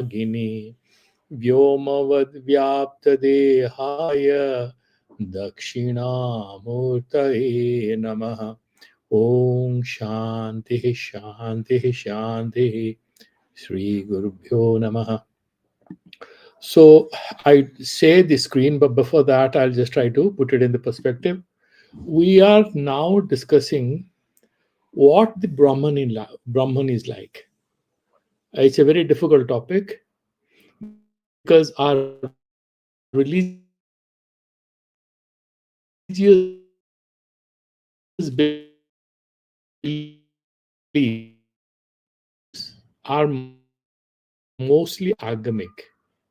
Muragini Vyomavadvyaptadehaya Dakshinamurtaye Namaha. Om Shanti Shanti Shanti. Sri Gurubhyo Namaha. So I say the screen, but before that, I'll just try to put it in the perspective. We are now discussing what the Brahman is like. It's a very difficult topic because our religious beliefs are mostly agamic.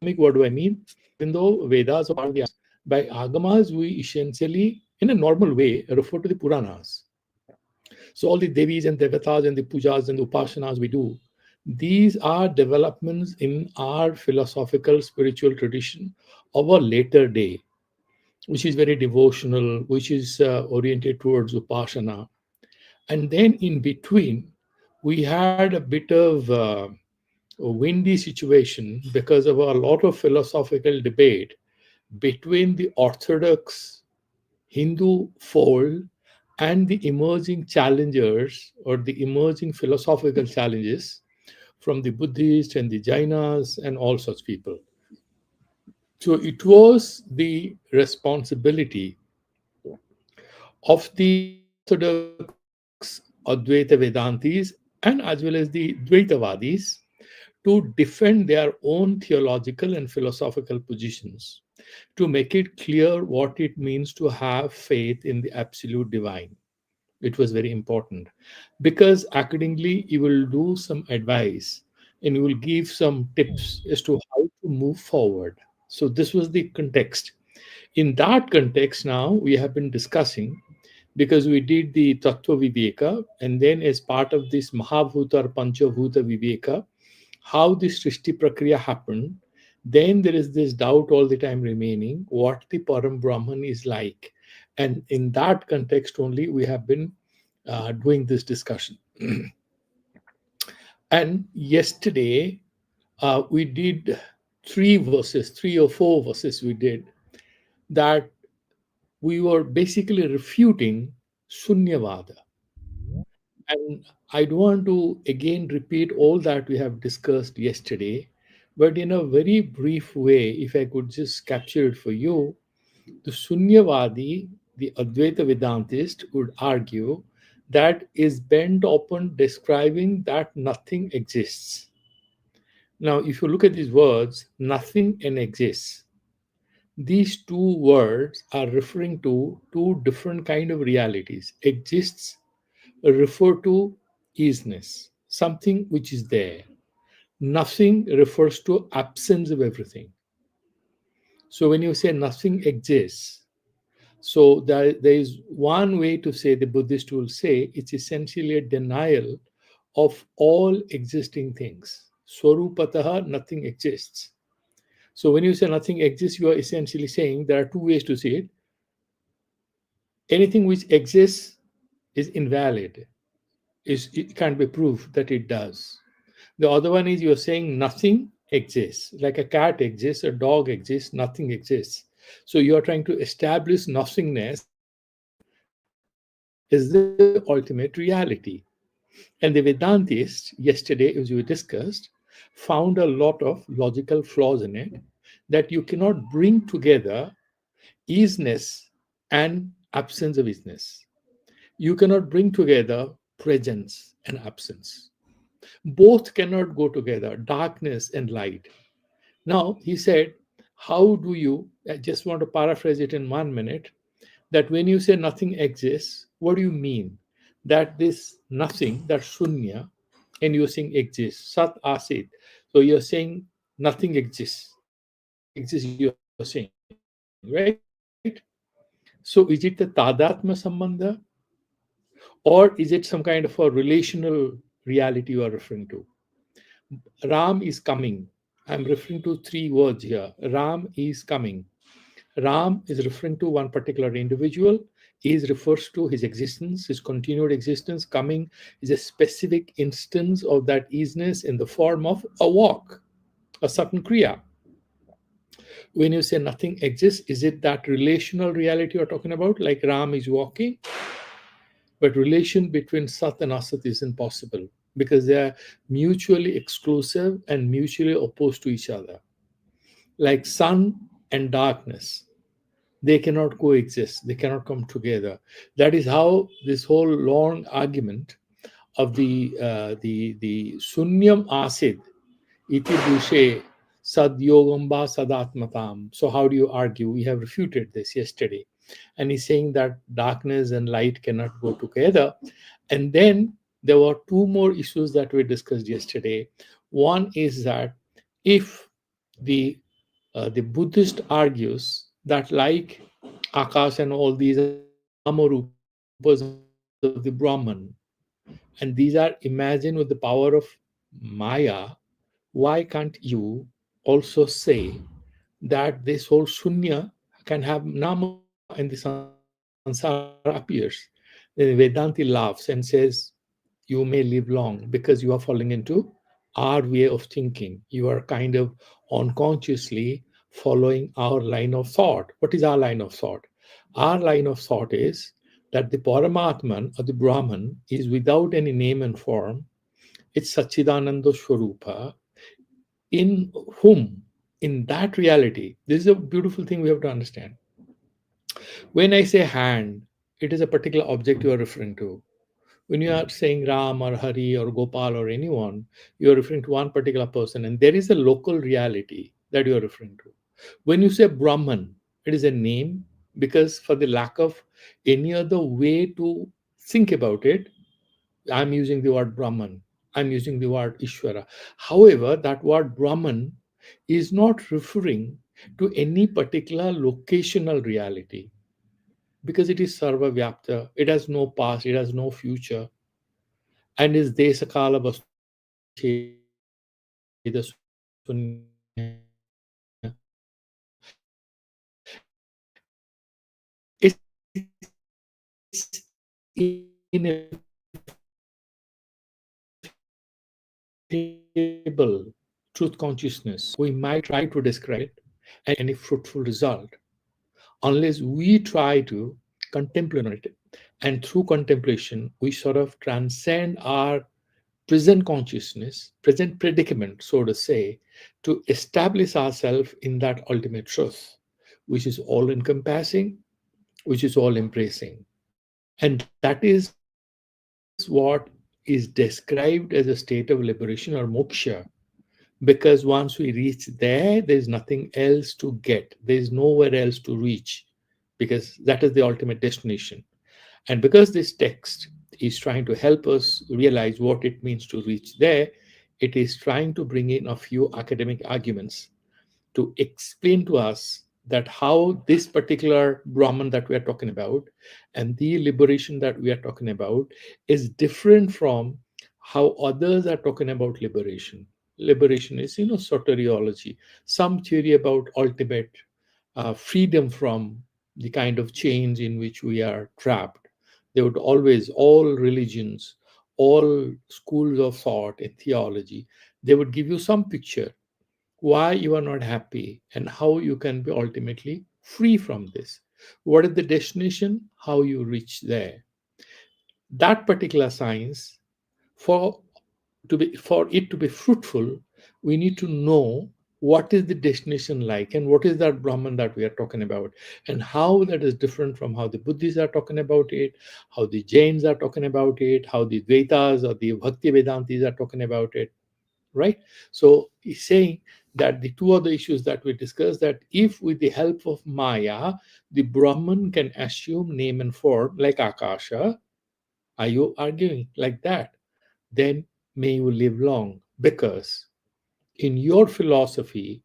Agamic, what do I mean? Even though Vedas are part of the by agamas, we essentially, in a normal way, refer to the Puranas. So all the Devis and Devatas and the pujas and the upashanas we do, these are developments in our philosophical spiritual tradition of a later day, which is very devotional, which is oriented towards upasana. And then in between, we had a bit of a windy situation because of a lot of philosophical debate between the Orthodox Hindu fold and the emerging challengers or the emerging philosophical challenges from the Buddhists and the Jainas and all such people. So it was the responsibility of the Orthodox Advaita Vedantis and as well as the Dvaitavadis to defend their own theological and philosophical positions, to make it clear what it means to have faith in the absolute divine. It was very important because accordingly, you will do some advice and you will give some tips as to how to move forward. So, this was the context. In that context, now we have been discussing because we did the Tattva Viveka, and then as part of this Mahabhuta or Panchabhuta Viveka, how the Srishti Prakriya happened, then there is this doubt all the time remaining what the Param Brahman is like. And in that context only, we have been doing this discussion. And yesterday, we did three or four verses we did that we were basically refuting Sunyavada. And I don't want to again repeat all that we have discussed yesterday, but in a very brief way, if I could just capture it for you, the Sunyavadi, the Advaita Vedantist, would argue that is bent upon describing that nothing exists. Now, if you look at these words, nothing and exists, these two words are referring to two different kind of realities. Exists refer to isness, something which is there. Nothing refers to absence of everything. So when you say nothing exists, so there is one way to say, the Buddhist will say, it's essentially a denial of all existing things. Swarupataha, nothing exists. So when you say nothing exists, you are essentially saying there are two ways to see it. Anything which exists is invalid, it can't be proved that it does. The other one is you're saying nothing exists, like a cat exists, a dog exists, nothing exists. So you're trying to establish nothingness is the ultimate reality. And the Vedantists, yesterday, as we discussed, found a lot of logical flaws in it that you cannot bring together isness and absence of isness. You cannot bring together presence and absence. Both cannot go together, darkness and light. Now, he said, how do you, I just want to paraphrase it in 1 minute, that when you say nothing exists, what do you mean? That this nothing, that shunya, and you're saying exists, sat asit. So you're saying nothing exists. Nothing exists, you're saying, right? So is it the tadatma sambandha, or is it some kind of a relational reality you are referring to? Ram is coming. I'm referring to three words here. Ram is coming. Ram is referring to one particular individual. Is refers to his existence, his continued existence. Coming is a specific instance of that isness in the form of a walk, a certain kriya. When you say nothing exists, is it that relational reality you're talking about? Like Ram is walking, but relation between Sat and Asat is impossible because they are mutually exclusive and mutually opposed to each other. Like sun and darkness, they cannot coexist, they cannot come together. That is how this whole long argument of the sunyam asid iti dushe sadyogamba sadatmatam. So how do you argue? We have refuted this yesterday. And he's saying that darkness and light cannot go together. And then there were two more issues that we discussed yesterday. One is that if the the Buddhist argues that like Akash and all these are namarupas of the Brahman, and these are imagined with the power of Maya, why can't you also say that this whole Shunya can have Nama and the Sansara appears? Then Vedanti laughs and says, you may live long because you are falling into our way of thinking. You are kind of unconsciously following our line of thought. What is our line of thought? Our line of thought is that the Paramatman or the Brahman is without any name and form. It's Sachidananda Swarupa, in whom, in that reality, this is a beautiful thing we have to understand. When I say hand, it is a particular object you are referring to. When you are saying Ram or Hari or Gopal or anyone, you are referring to one particular person, and there is a local reality that you are referring to. When you say Brahman, it is a name because, for the lack of any other way to think about it, I'm using the word Brahman, I'm using the word Ishvara. However, that word Brahman is not referring to any particular locational reality because it is Sarva Vyapta, it has no past, it has no future, and is Desakala Vastu Cheda Sunya. It's inevitable truth consciousness. We might try to describe it and any fruitful result unless we try to contemplate it. And through contemplation, we sort of transcend our present consciousness, present predicament, so to say, to establish ourselves in that ultimate truth, which is all encompassing, which is all embracing. And that is what is described as a state of liberation or moksha, because once we reach there, there's nothing else to get, there's nowhere else to reach, because that is the ultimate destination. And because this text is trying to help us realize what it means to reach there, it is trying to bring in a few academic arguments to explain to us that how this particular Brahman that we are talking about and the liberation that we are talking about is different from how others are talking about liberation. Liberation is, soteriology, some theory about ultimate freedom from the kind of chains in which we are trapped. They would always, all religions, all schools of thought and theology, they would give you some picture why you are not happy and how you can be ultimately free from this. What is the destination? How you reach there. That particular science, for for it to be fruitful, we need to know what is the destination like and what is that Brahman that we are talking about and how that is different from how the Buddhists are talking about it, how the Jains are talking about it, how the Dvaitas or the Bhakti Vedantis are talking about it, right? So he's saying that the two other issues that we discussed, that if with the help of Maya, the Brahman can assume name and form like Akasha, are you arguing like that? Then may you live long, because in your philosophy,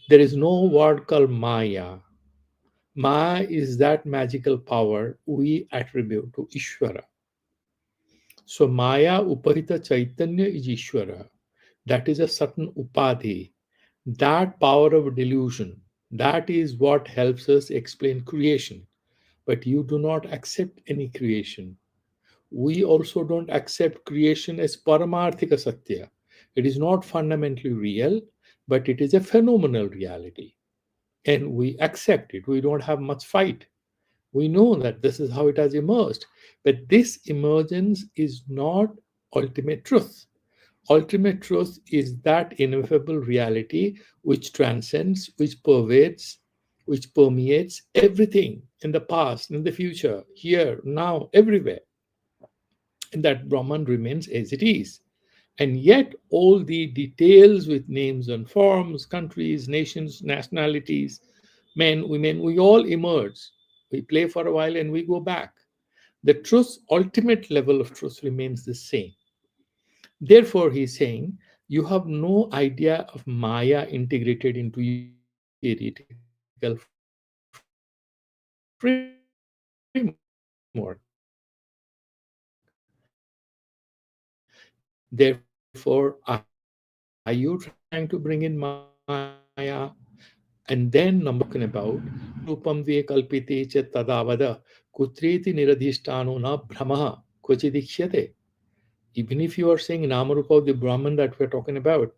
there is no word called Maya. Maya is that magical power we attribute to Ishvara. So Maya Uparita Chaitanya is Ishvara. That is a certain upadhi. That power of delusion, that is what helps us explain creation. but you do not accept any creation. We also don't accept creation as paramarthika satya. It is not fundamentally real, but it is a phenomenal reality. And we accept it. We don't have much fight. We know that this is how it has emerged. But this emergence is not ultimate truth. Ultimate truth is that ineffable reality which transcends, which pervades, which permeates everything in the past, in the future, here, now, everywhere. And that Brahman remains as it is. And yet, all the details with names and forms, countries, nations, nationalities, men, women, we all emerge. We play for a while and we go back. The truth, ultimate level of truth remains the same. Therefore, he's saying you have no idea of Maya integrated into your theoretical framework. Therefore, are you trying to bring in Maya? And then number two, talking about rupam ve kalpite cha tadavada kutreti niradhishtano na brahma kvachidikhyate. Even if you are saying Namarupa of the Brahman that we're talking about,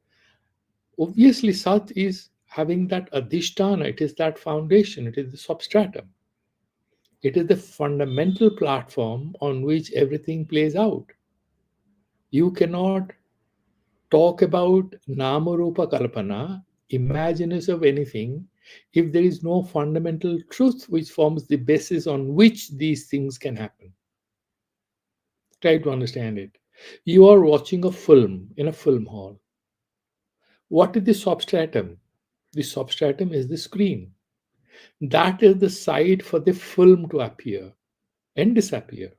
obviously Sat is having that adhisthana, it is that foundation, it is the substratum. It is the fundamental platform on which everything plays out. You cannot talk about Namarupa Kalpana, imaginings of anything, if there is no fundamental truth which forms the basis on which these things can happen. Try to understand it. You are watching a film in a film hall. What is the substratum? The substratum is the screen. That is the site for the film to appear and disappear.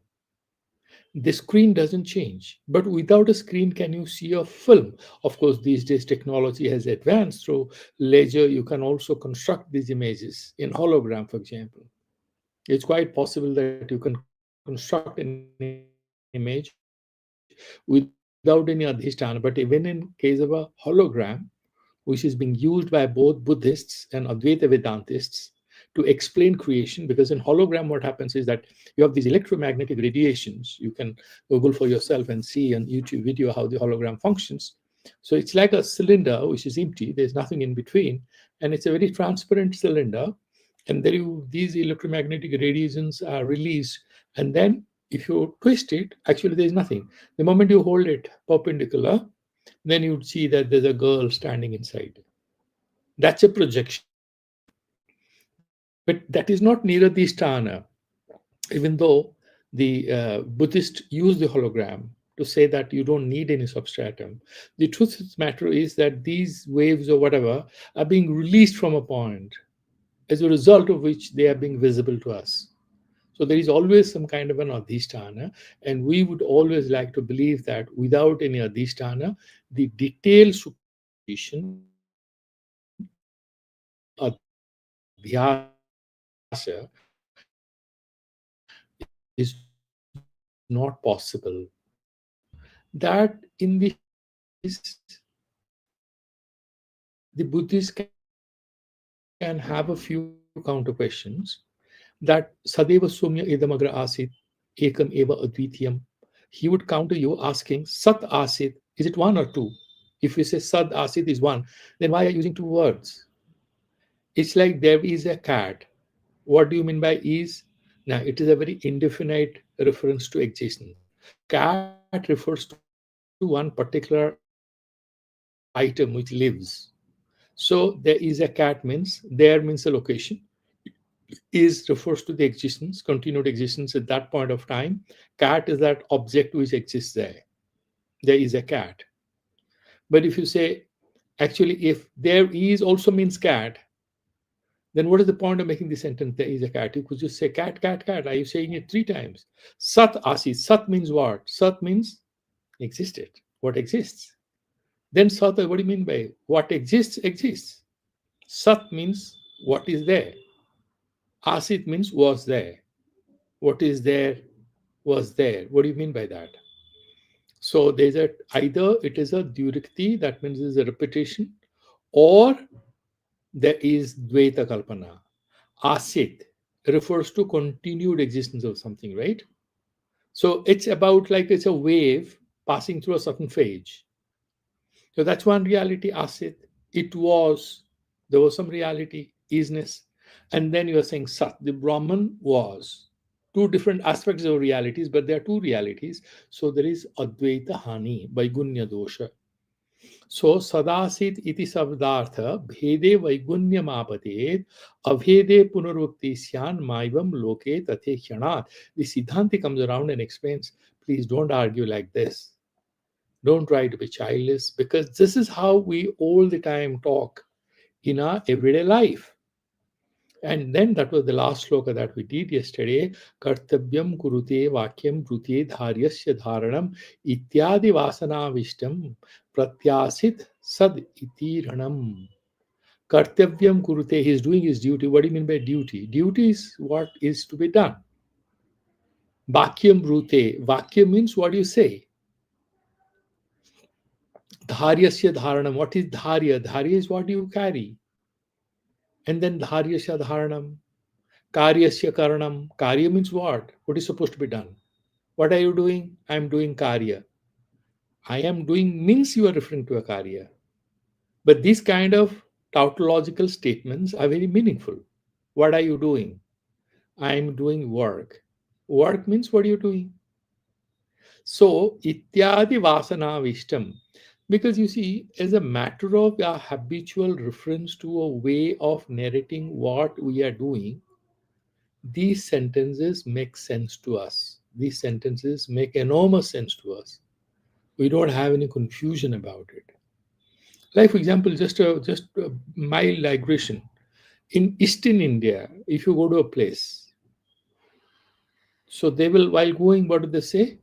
The screen doesn't change, but without a screen, can you see a film? Of course, these days technology has advanced. Through ledger, you can also construct these images in hologram, for example. It's quite possible that you can construct an image without any adhisthana. But even in case of a hologram, which is being used by both Buddhists and Advaita Vedantists to explain creation, because in hologram, what happens is that you have these electromagnetic radiations. You can Google for yourself and see on YouTube video how the hologram functions. So it's like a cylinder which is empty, there's nothing in between, and it's a very transparent cylinder. And there you these electromagnetic radiations are released, and then if you twist it, actually there is nothing. The moment you hold it perpendicular, then you'd see that there's a girl standing inside. That's a projection. But that is not Niradhisthana, even though the Buddhists use the hologram to say that you don't need any substratum. The truth of the matter is that these waves or whatever are being released from a point, as a result of which they are being visible to us. So there is always some kind of an adhisthana, and we would always like to believe that without any adhisthana, the detailed superposition, adhyasa, is not possible. That in the case, the Buddhists can have a few counter questions that Sadeva Somya Idamagra Asit, Ekam Eva Advitiyam. He would counter you asking, Sat Asit, is it one or two? If we say Sad Asit is one, then why are you using two words? It's like there is a cat. What do you mean by is? Now, it is a very indefinite reference to existence. Cat refers to one particular item which lives. So there is a cat means there means a location, is refers to the existence, continued existence at that point of time. Cat is that object which exists there. There is a cat. But if you say, actually, if there is also means cat, then what is the point of making the sentence there is a cat? You could just say cat, cat, cat. Are you saying it three times? Sat asi. Sat means what? Sat means existed. What exists? Then sat, what do you mean by what exists? Exists. Sat means what is there. Asit means was there. What is there was there. What do you mean by that? So there's a either it is a durikti, that means it's a repetition, or there is dvaita kalpana. Asit. refers to continued existence of something, right? So it's about like it's a wave passing through a certain phase. So that's one reality, asit. It was, there was some reality, isness. And then you are saying Sat, the Brahman was. Two different aspects of realities, but there are two realities. So there is Advaita Hani, Vaigunya Dosha. So Sadasit iti Sabdartha, Bhede Vaigunya Mapatet, Avhede Punarukti Syan, Maivam Loke Tate Kyanat. The Siddhanti comes around and explains, please don't argue like this. Don't try to be childless, because this is how we all the time talk in our everyday life. And then that was the last sloka that we did yesterday. Kartavyam kurute vakyam brute dharyasya dharanam ityadi vasanavishtam pratyasit sad iti ranam. Kartavyam kurute, he is doing his duty. What do you mean by duty? Duty is what is to be done. Vakyam brute, vakyam means what you say. Dharyasya dharanam, what is dharya? Dharya is what you carry. And then dharyasya dharanam, karyasya karanam. Karya means what? What is supposed to be done? What are you doing? I am doing karya. I am doing means you are referring to a karya. But these kind of tautological statements are very meaningful. What are you doing? I am doing work. Work means what are you doing? So, ityadi vasana vishtam. Because you see, as a matter of a habitual reference to a way of narrating what we are doing, these sentences make sense to us. These sentences make enormous sense to us. We don't have any confusion about it. Like, for example, just a mild digression. In Eastern India, if you go to a place, so they will, while going, what do they say?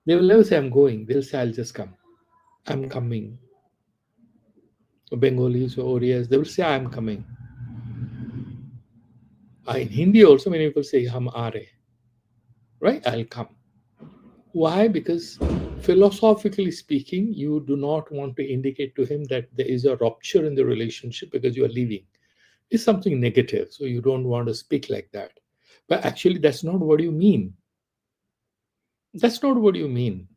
They will never say, I'm going. They'll say, I'll just come. I'm coming. Bengalis or Orias, they will say, I'm coming. In Hindi also, many people say, Hum aa rahe, right? I'll come. Why? Because philosophically speaking, you do not want to indicate to him that there is a rupture in the relationship because you are leaving. It's something negative, so you don't want to speak like that. But actually, that's not what you mean. That's not what you mean,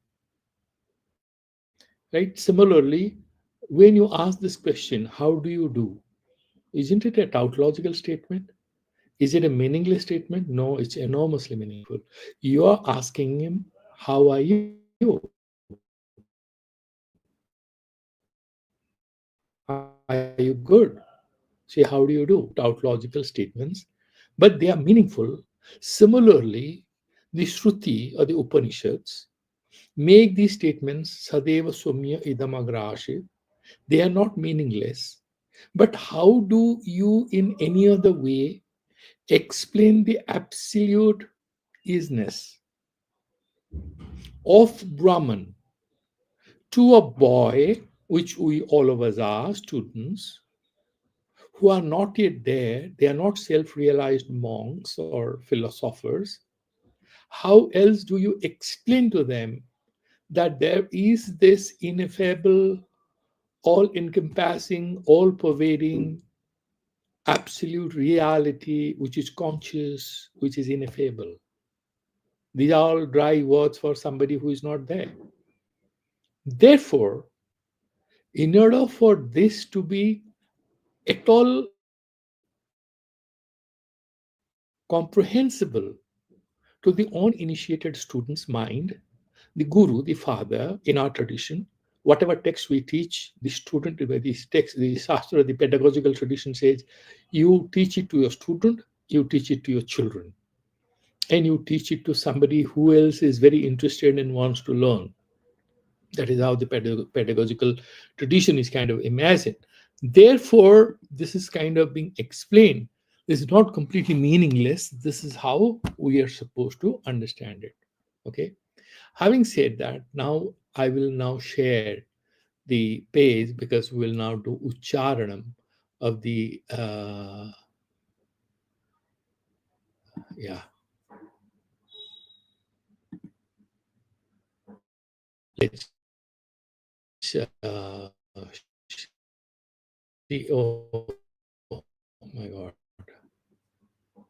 right? Similarly, when you ask this question, how do you do? Isn't it a tautological statement? Is it a meaningless statement? No, it's enormously meaningful. You are asking him, how are you? Are you good? Say, how do you do? Tautological statements, but they are meaningful. Similarly, the Shruti or the Upanishads make these statements Sadeva Sumya Idam Agrashit. They are not meaningless. But how do you, in any other way, explain the absolute isness of Brahman to a boy, which we all of us are students, who are not yet there, they are not self realized monks or philosophers? How else do you explain to them that there is this ineffable, all encompassing, all pervading, absolute reality which is conscious, which is ineffable? These are all dry words for somebody who is not there. Therefore, in order for this to be at all comprehensible to the uninitiated student's mind, the guru, the father, in our tradition, whatever text we teach, the student, this text, the Shastra, the pedagogical tradition says, you teach it to your student, you teach it to your children, and you teach it to somebody who else is very interested and wants to learn. That is how the pedagogical tradition is kind of imagined. Therefore, this is kind of being explained. This is not completely meaningless. This is how we are supposed to understand it. Okay. Having said that, now I will now share the page because we will now do ucharanam of the yeah. Let's see. Oh my God.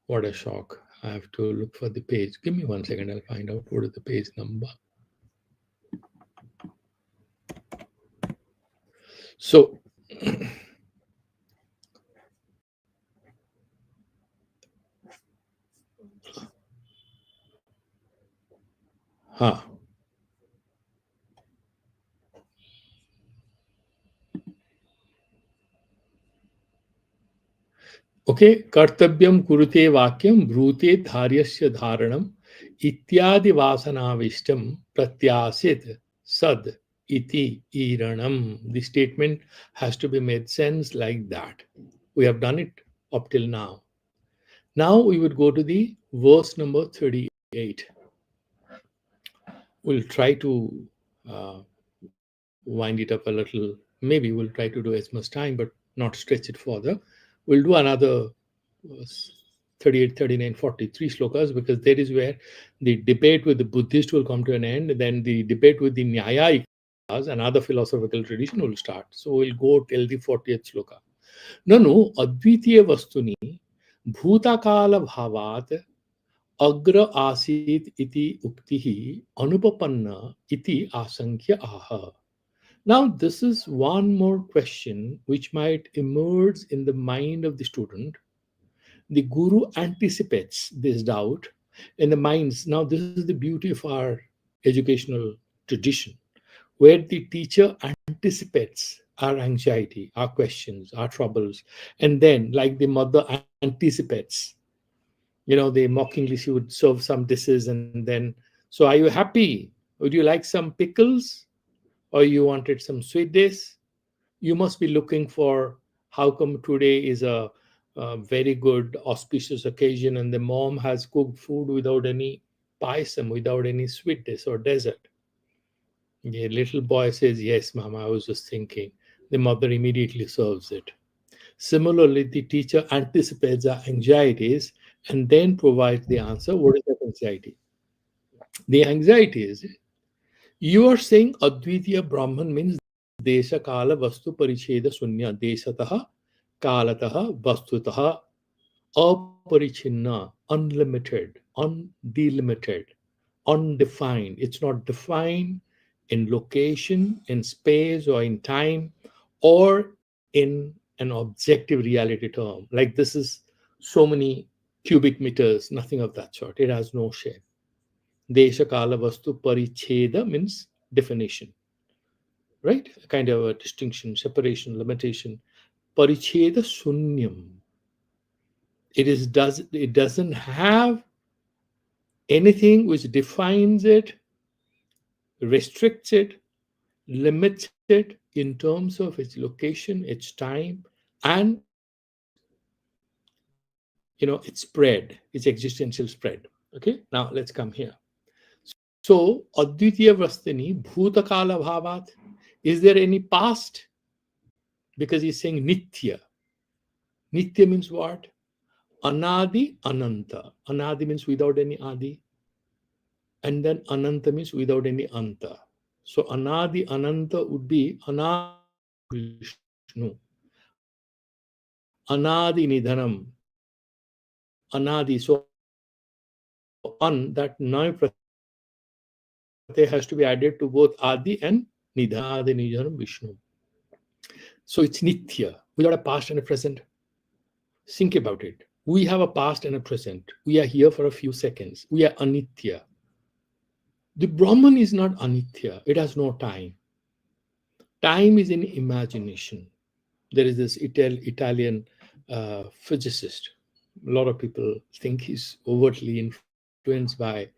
What a shock. I have to look for the page. Give me 1 second. I'll find out what is the page number. So, huh. Okay, kartavyam kurute vakyam brute dharyasya dharanam ityadi vasanavishtam pratyasit sad iti iranam. The statement has to be made sense like that. We have done it up till now. Now we would go to the verse number 38. We'll try to uh, wind it up a little. Maybe we'll try to do as much time, but not stretch it further. We'll do another 38, 39, 43 slokas, because that is where the debate with the Buddhist will come to an end. Then the debate with the Nyayikas, another philosophical tradition, will start. So we'll go till the 40th sloka. Nanu advitiya vastuni bhutakala bhavat agra asit iti uktihi anupapanna iti asankhya aha. Now, this is one more question which might emerge in the mind of the student. The guru anticipates this doubt in the minds. Now, this is the beauty of our educational tradition, where the teacher anticipates our anxiety, our questions, our troubles, and then, like the mother anticipates, they mockingly, she would serve some dishes, and then, so are you happy? Would you like some pickles? Or you wanted some sweet dish? You must be looking for how come today is a very good auspicious occasion and the mom has cooked food without any paisam, without any sweet dish or dessert. The little boy says, yes, mama, I was just thinking. The mother immediately serves it. Similarly, the teacher anticipates our anxieties and then provides the answer. What is that anxiety? The anxiety is, you are saying Advitiya Brahman means Desha Kala Vastu Paricheda Sunya Deshatah Kalatah Vastutah Aparichinna, unlimited, undelimited, undefined. It's not defined in location, in space, or in time, or in an objective reality term. Like this is so many cubic meters, nothing of that sort. It has no shape. Desha Kala Vastu Paricheda means definition, right? A kind of a distinction, separation, limitation. Paricheda Sunyam. It doesn't have anything which defines it, restricts it, limits it in terms of its location, its time, and its spread, its existential spread. Okay, now let's come here. So Advitiya Vrastini, Bhutakala Bhavat. Is there any past? Because he's saying Nitya. Nitya means what? Anadi Ananta. Anadi means without any Adi. And then Ananta means without any Anta. So Anadi Ananta would be Anadi Vishnu, Anadi Nidhanam, Anadi. So on that Nai Pratyay has to be added to both Adi and Nidhanadi Nidhanam Vishnu. So it's Nitya, without a past and a present. Think about it. We have a past and a present. We are here for a few seconds. We are Anitya. The Brahman is not Anitya. It has no time. Time is in imagination. There is this Italian physicist. A lot of people think he's overtly influenced by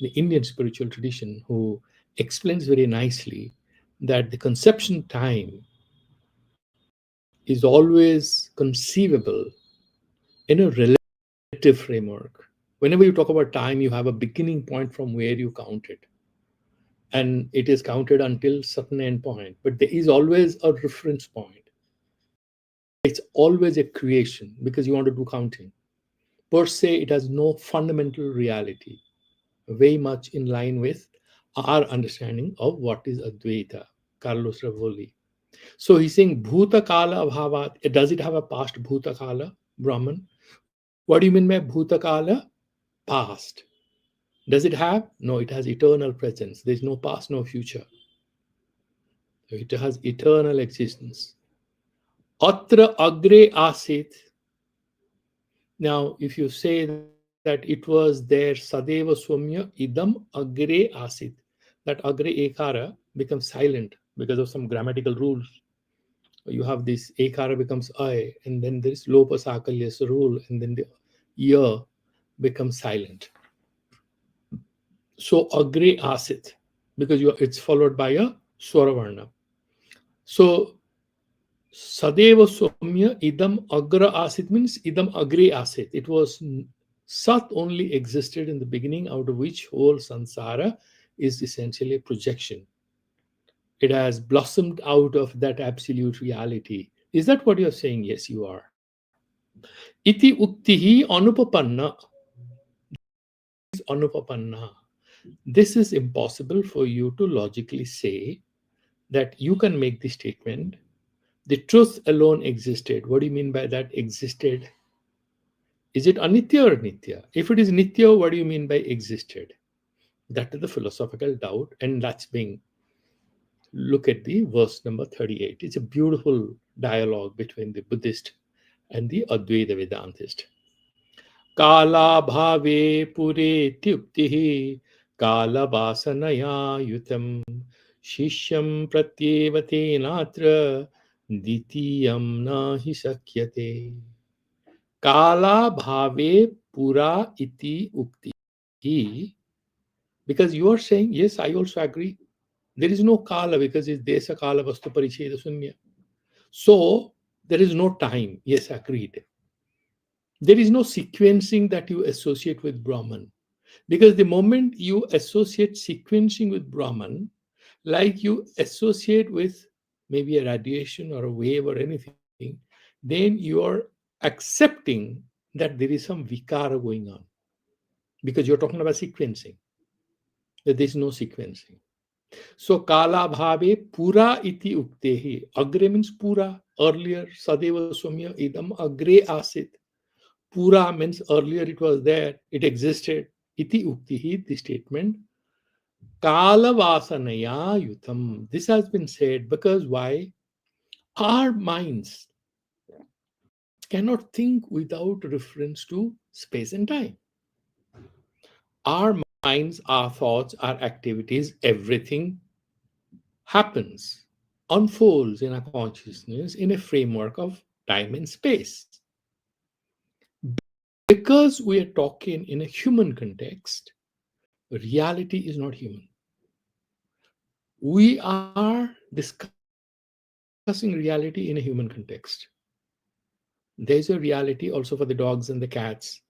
the Indian spiritual tradition, who explains very nicely that the conception time is always conceivable in a relative framework. Whenever you talk about time, you have a beginning point from where you count it. And it is counted until certain end point. But there is always a reference point. It's always a creation because you want to do counting. Per se, it has no fundamental reality, very much in line with our understanding of what is Advaita, Carlos Ravoli. So he's saying Bhuta Kala Abhavat. Does it have a past Bhuta Kala, Brahman? What do you mean by Bhutakala? Past. Does it have? No, it has eternal presence. There's no past, no future. It has eternal existence. Atra agre asit. Now, if you say that it was there, Sadeva Swamya idam agre asit, that agre ekara becomes silent because of some grammatical rules. You have this ekara becomes I, and then there is lopa sakalyas rule, and then the ya becomes silent. So agre asit, because it's followed by a swaravarna. So Sadeva Somya idam agra asit means idam agre asit. It was Sat only existed in the beginning, out of which whole sansara is essentially a projection. It has blossomed out of that absolute reality. Is that what you're saying? Yes, you are. Iti uktihi anupapanna. Anupapanna. This is impossible for you to logically say that you can make the statement the truth alone existed. What do you mean by that? Existed. Is it anitya or nitya? If it is nitya, what do you mean by existed? That is the philosophical doubt, and that's being. Look at the verse number 38. It's a beautiful dialogue between the Buddhist and the Advaita Vedantist. Kala bhave pure tyuktihi kala vasanaya yutam shishyam pratyevate natra ditiyam na hi sakyate. Kala bhave pura iti ukti. Because you are saying, yes, I also agree. There is no kala because it's desa kala vastu paricheda sunya. So there is no time. Yes, agreed. There is no sequencing that you associate with Brahman. Because the moment you associate sequencing with Brahman, like you associate with maybe a radiation or a wave or anything, then you are accepting that there is some vikara going on because you're talking about sequencing, that there is no sequencing. So kala bhave pura iti uktehi. Agre means pura, earlier, sadeva somya idam agre asit. Pura means earlier it was there, it existed. Iti uktihi, the statement. Kala vasanaya yutam. This has been said because why? Our minds cannot think without reference to space and time. Our minds, our thoughts, our activities, everything happens, unfolds in our consciousness in a framework of time and space. Because we are talking in a human context, reality is not human. We are discussing reality in a human context. There's a reality also for the dogs and the cats.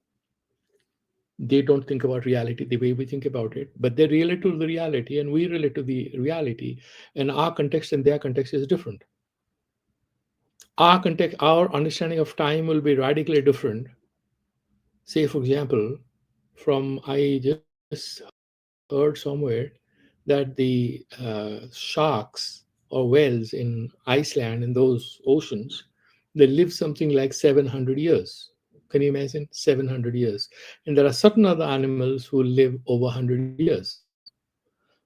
They don't think about reality the way we think about it, but they relate to the reality and we relate to the reality, and our context and their context is different. Our context, our understanding of time will be radically different. Say, for example, from I just heard somewhere that the sharks or whales in Iceland, in those oceans, they live something like 700 years. Can you imagine? 700 years. And there are certain other animals who live over 100 years.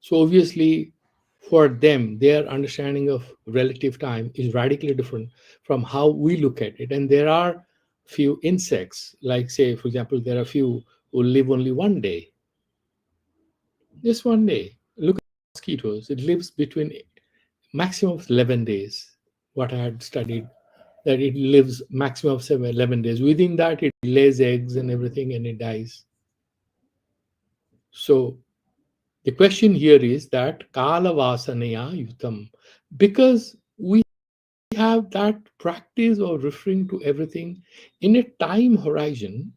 So obviously, for them, their understanding of relative time is radically different from how we look at it. And there are few insects, like say, for example, there are few who live only one day, just one day. Look at mosquitoes. It lives between maximum of 11 days. What I had studied, that it lives maximum of 11 days. Within that, it lays eggs and everything and it dies. So the question here is that kala vasanaya yutam, because we have that practice of referring to everything in a time horizon.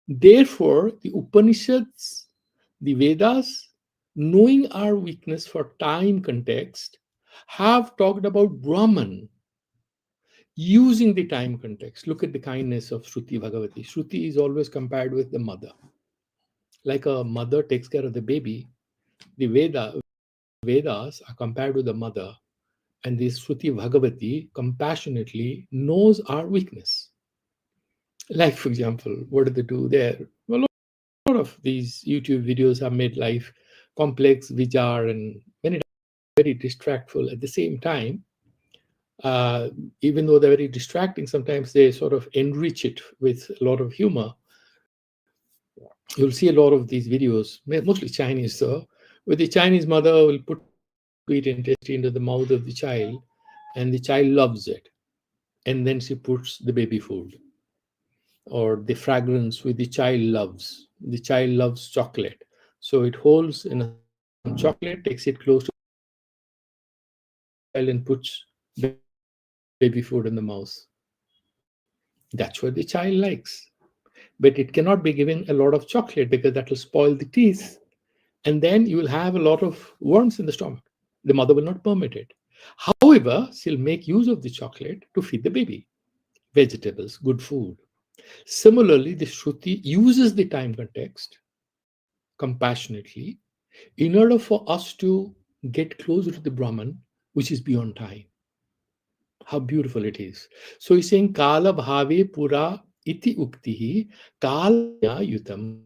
Therefore, the Upanishads, the Vedas, knowing our weakness for time context, have talked about Brahman using the time context. Look at the kindness of Shruti Bhagavati. Shruti is always compared with the mother. Like a mother takes care of the baby, the Vedas are compared with the mother, and this Shruti Bhagavati compassionately knows our weakness. Like, for example, what do they do there? A lot of these YouTube videos have made life complex, bizarre, and many times very distractful. At the same time, uh, even though they're very distracting, sometimes they sort of enrich it with a lot of humor. You'll see a lot of these videos, mostly Chinese, though, where the Chinese mother will put sweet intestine into the mouth of the child, and the child loves it. And then she puts the baby food or the fragrance which the child loves. The child loves chocolate. So it holds in some chocolate, takes it close to the child, and puts baby food in the mouth. That's what the child likes. But it cannot be given a lot of chocolate because that will spoil the teeth. And then you will have a lot of worms in the stomach. The mother will not permit it. However, she'll make use of the chocolate to feed the baby vegetables, good food. Similarly, the Shruti uses the time context compassionately in order for us to get closer to the Brahman, which is beyond time. How beautiful it is. So he's saying Kala Bhave Pura iti uktihi Kala yutam.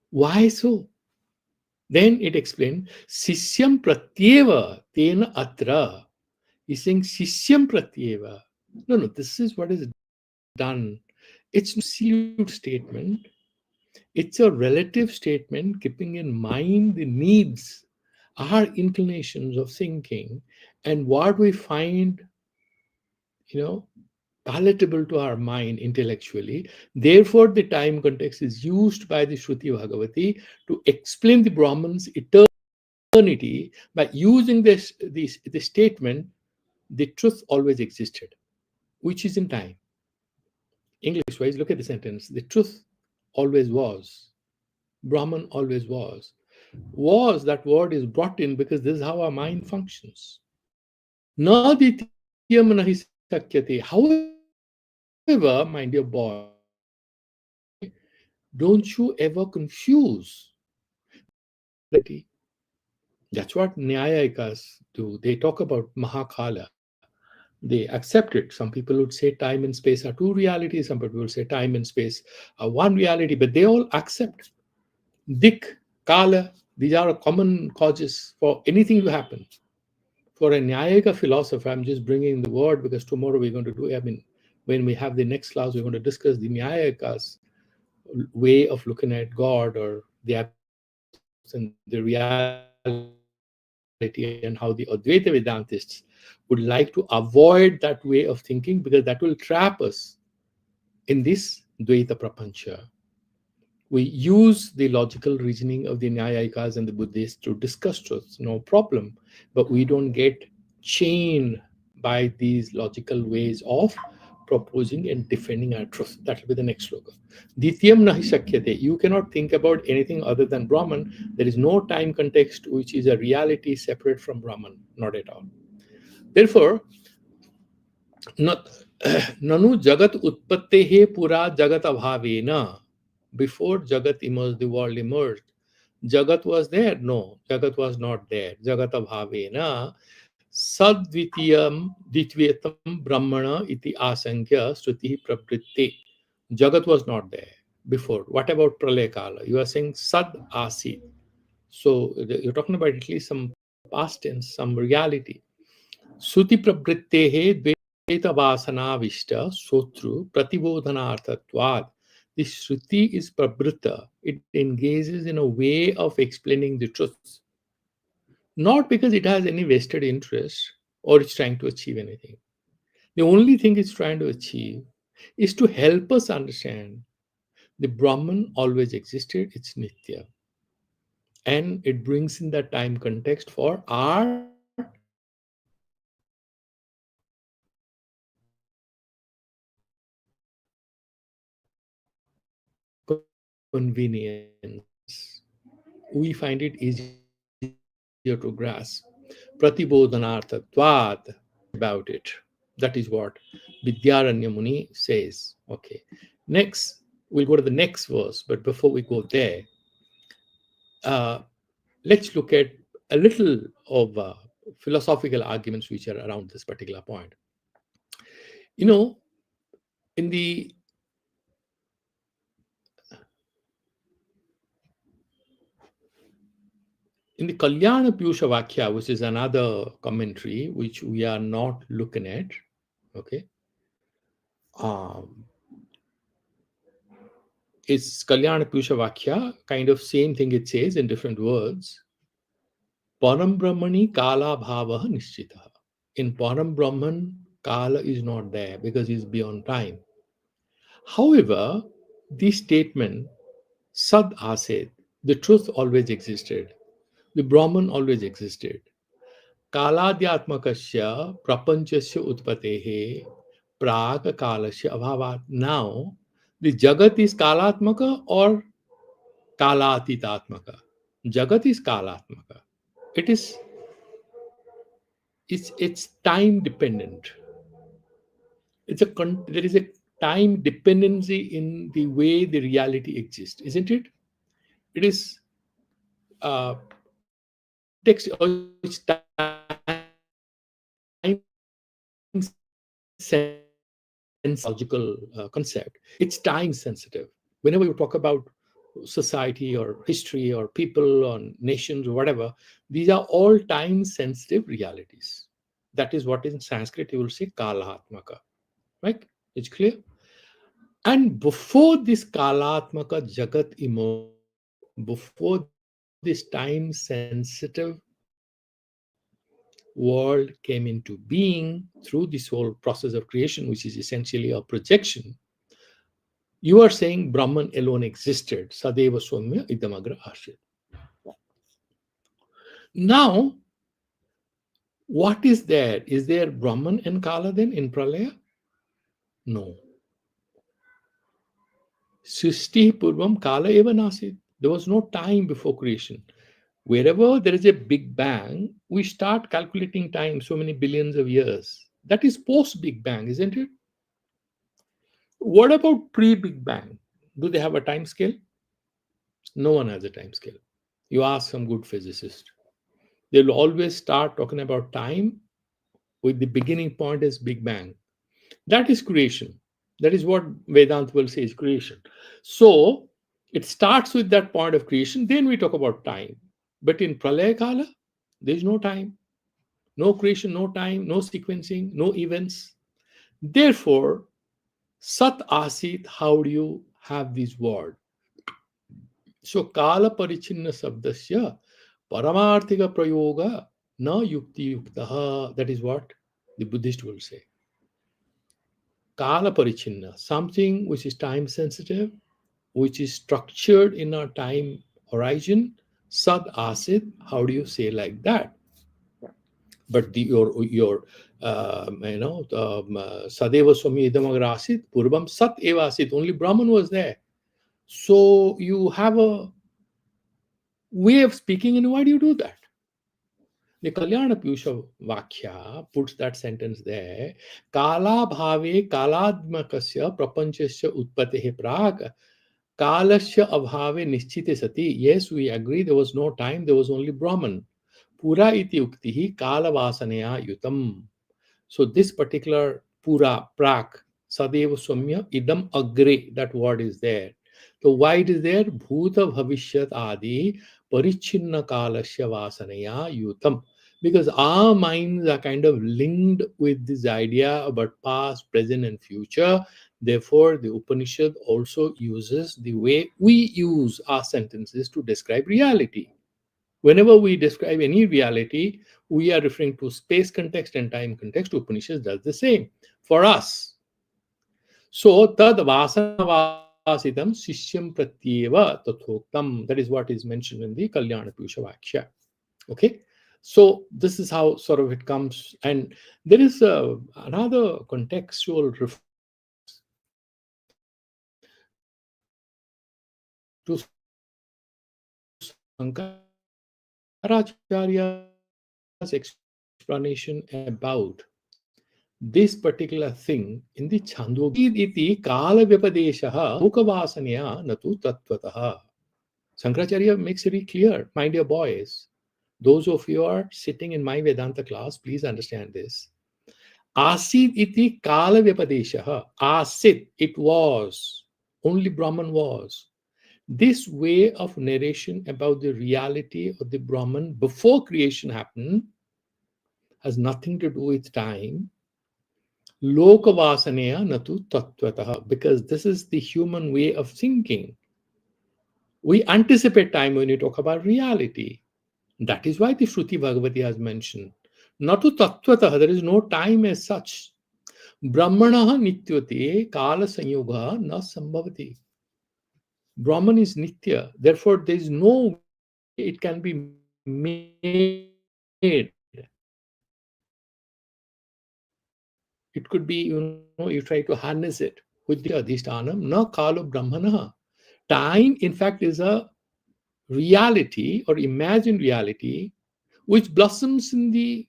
Why so? Then it explained Sisyam Pratyeva Tena Atra. He's saying Sisyam Pratyeva. No, no, this is what is done. It's not an absolute statement. It's a relative statement, keeping in mind the needs, our inclinations of thinking, and what we find, you know, palatable to our mind intellectually. Therefore, the time context is used by the Shruti Bhagavati to explain the Brahman's eternity by using the statement, the truth always existed, which is in time. English wise, look at the sentence. The truth always was. Brahman always was. Was, that word is brought in because this is how our mind functions. Na ditiyam nahi sakyate. However, my dear boy, don't you ever confuse the reality. That's what Nyayayikas do. They talk about Mahakala. They accept it. Some people would say time and space are two realities. Some people would say time and space are one reality, but they all accept Dik, Kala. These are common causes for anything to happen. For a Nyayika philosopher, I'm just bringing the word because tomorrow we're going to do, I mean, when we have the next class, we're going to discuss the Nyayikas way of looking at God or the absolutes and the reality, and how the Advaita Vedantists would like to avoid that way of thinking because that will trap us in this Dvaita Prapancha. We use the logical reasoning of the Nyayikas and the Buddhists to discuss truths, no problem, but we don't get chained by these logical ways of proposing and defending our truth. That will be the next sloka. Dityam nahi shakyate. You cannot think about anything other than Brahman. There is no time context which is a reality separate from Brahman. Not at all. Therefore, not nanu jagat utpattehe pura jagat abhavena. Before Jagat emerged, the world emerged. Jagat was there? No, Jagat was not there. Jagat abhavena sadvitiyam brahmana iti asankhya stuti pravritti. Jagat was not there before. What about Pralaya Kala? You are saying sad asi. So you're talking about at least some past tense, some reality. Suti pravrittehe dvaita vasanavishta sotru pratibodhanarthatvad. The Shruti is prabrita. It engages in a way of explaining the truth, not because it has any vested interest or it's trying to achieve anything. The only thing it's trying to achieve is to help us understand the Brahman always existed, it's Nitya. And it brings in that time context for our convenience. We find it easier to grasp. Pratibodhanarthatvad. About it. That is what Vidyaranya Muni says. Okay. Next, we'll go to the next verse, but before we go there, uh, let's look at a little of philosophical arguments which are around this particular point. You know, in the In the Kalyana Piyusha Vakya, which is another commentary which we are not looking at, okay, um, it's Kalyana Piyusha Vakya, kind of same thing it says in different words. Param Brahmani Kala Bhava Nishchita. In Param Brahman, Kala is not there because he's beyond time. However, this statement, Sad Aset, the truth always existed, the Brahman always existed. Kaladhyatmakasya prapanchasya utpatehe prag kalasya abhavat. Now, the Jagat is Kalatmaka or Kalatitatmaka? Jagat is Kalatmaka. It is it's time dependent. There is a time dependency in the way the reality exists, isn't it? It is text or it's time sensitive logical concept. It's time sensitive. Whenever you talk about society or history or people or nations or whatever, these are all time sensitive realities. That is what in Sanskrit you will say Kalahatmaka. Right? It's clear? And before this Kalatmaka Jagat emerged, before this time sensitive world came into being through this whole process of creation, which is essentially a projection, you are saying Brahman alone existed. Sadeva Somya Idamagra Ashit. Now, what is there? Is there Brahman and Kala then in Pralaya? No. Srishti Purvam Kala Eva Nasit. There was no time before creation. Wherever there is a big bang, we start calculating time so many billions of years. That is post Big Bang, isn't it? What about pre Big Bang? Do they have a time scale? No one has a time scale. You ask some good physicist. They will always start talking about time with the beginning point as Big Bang. That is creation. That is what Vedanta will say is creation. So it starts with that point of creation, then we talk about time. But in Pralaya Kala, there is no time, no creation, no time, no sequencing, no events. Therefore, Sat Asit, how do you have this word? So Kala Parichinna Sabdasya Paramarthika Prayoga Na Yukti Yuktaha. That is what the Buddhist will say. Kala Parichinna, something which is time sensitive, which is structured in a time horizon. Sad Asit, how do you say like that? But your Sadeva Swami Idamagra Asit, Purvam Sat Eva Asit, only Brahman was there. So you have a way of speaking, and why do you do that? The Kalyana Piyusha Vakya puts that sentence there. Kala bhave kaladmakasya prapanchasya utpatehe prag kalasya abhave nishchite sati. Yes, we agree there was no time, there was only Brahman. Pura iti uktihi kala vasanaya yutam. So this particular pura, prak, sadeva somya, idam agre, that word is there. So why it is there? Bhuta bhavishyat adi parichinna kalasya vasanaya yutam. Because our minds are kind of linked with this idea about past, present, and future. Therefore, the Upanishad also uses the way we use our sentences to describe reality. Whenever we describe any reality, we are referring to space context and time context. Upanishad does the same for us. So, tad vasanavasitam sishyam pratyeva tathoktam. That is what is mentioned in the Kalyana Piyusha Vakya. Okay. So, this is how sort of it comes. And there is another contextual reference to Shankaracharya's explanation about this particular thing in the Chandogya. Iti kala vyapadeshaha mukhavasanya natu tattvataha. Shankaracharya makes it very clear, my dear boys. Those of you are sitting in my Vedanta class, please understand this. Asid iti kala vyapadeshaha. Asid, it was. Only Brahman was. This way of narration about the reality of the Brahman before creation happened has nothing to do with time. Lokavasanaya natu tattvataha, because this is the human way of thinking. We anticipate time when you talk about reality. That is why the Shruti Bhagavati has mentioned. Natu tattvataha, there is no time as such. Brahmanaha nityate kala sanyoga na sambhavati. Brahman is nitya, therefore there is no way it can be made. It could be, you try to harness it with the adhishtanam, na kalo brahmana. Time, in fact, is a reality or imagined reality which blossoms in the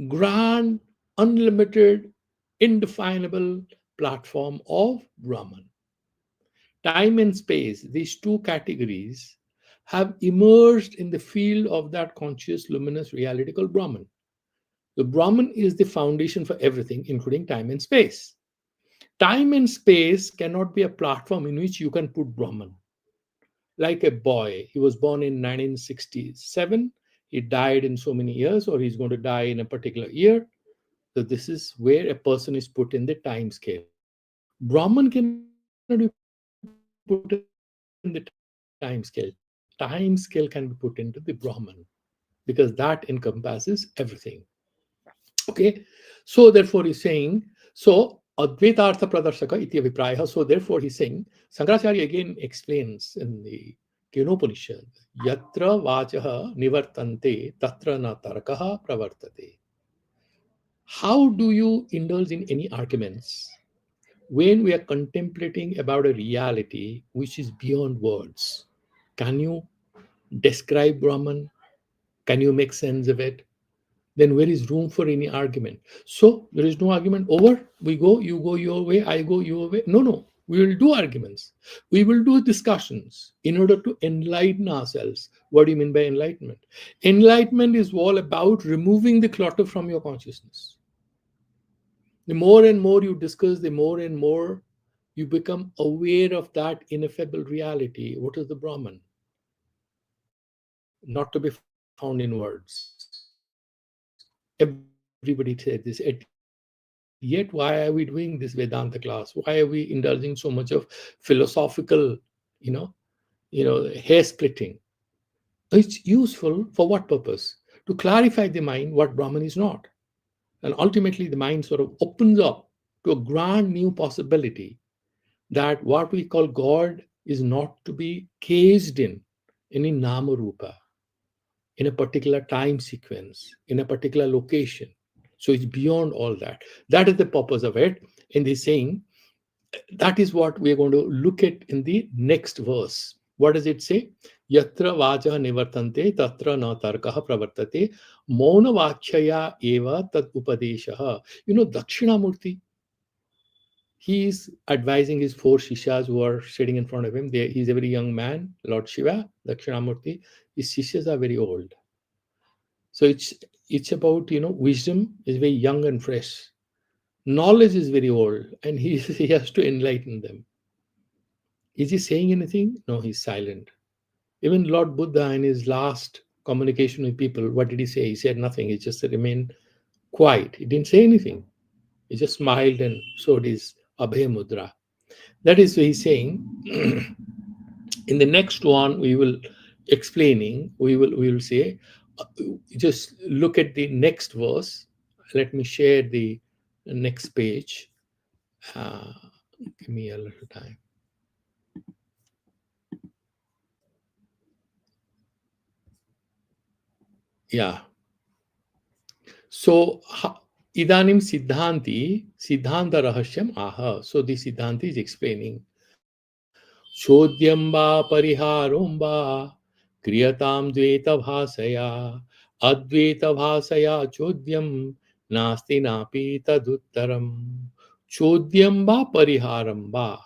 grand, unlimited, indefinable platform of Brahman. Time and space, these two categories, have emerged in the field of that conscious, luminous reality called Brahman. The Brahman is the foundation for everything, including time and space. Time and space cannot be a platform in which you can put Brahman. Like a boy, he was born in 1967, he died in so many years, or he's going to die in a particular year. So, this is where a person is put in the time scale. Brahman cannot be put in the time scale. Time scale can be put into the Brahman because that encompasses everything. Okay, so therefore he's saying, so Advaita Artha Pradarshaka iti Vipraya. So therefore he's saying, Shankaracharya again explains in the Kenopanishad, Yatra Vachaha Nivartante Tatra na Tarakaha Pravartate. How do you indulge in any arguments when we are contemplating about a reality which is beyond words? Can you describe Brahman? Can you make sense of it? Then where is room for any argument? So there is no argument. Over, we go, you go your way, I go your way. No, no. We will do arguments. We will do discussions in order to enlighten ourselves. What do you mean by enlightenment? Enlightenment is all about removing the clutter from your consciousness. The more and more you discuss, the more and more you become aware of that ineffable reality. What is the Brahman? Not to be found in words. Everybody said this. Yet, why are we doing this Vedanta class? Why are we indulging so much of philosophical, you know, hair splitting? It's useful for what purpose? To clarify the mind what Brahman is not. And ultimately, the mind sort of opens up to a grand new possibility that what we call God is not to be caged in any nama rupa, in a particular time sequence, in a particular location. So it's beyond all that. That is the purpose of it. And he's saying that is what we're going to look at in the next verse. What does it say? Yatra vacha nivartante tatra na tarkaha pravartate mauna vachaya eva tat upadeshaha. Dakshinamurti, he is advising his four shishas who are sitting in front of him. He's a very young man, Lord Shiva, Dakshinamurti. His shishas are very old. So it's about, wisdom is very young and fresh. Knowledge is very old, and he has to enlighten them. Is he saying anything? No, he's silent. Even Lord Buddha, in his last communication with people, what did he say? He said nothing. He just remained quiet. He didn't say anything. He just smiled and showed his Abhay Mudra. That is why he's saying, in the next one, we will say, uh, just look at the next verse. Let me share the next page. Uh, Give me a little time. Yeah. So, idanim siddhanta rahashyam aha. So, the siddhanti is explaining. Chodyam va pariharom va kriyatam dveta bhasaya adveta bhasaya chodyam nasti napi taduttaram. Chodyam va pariharam va.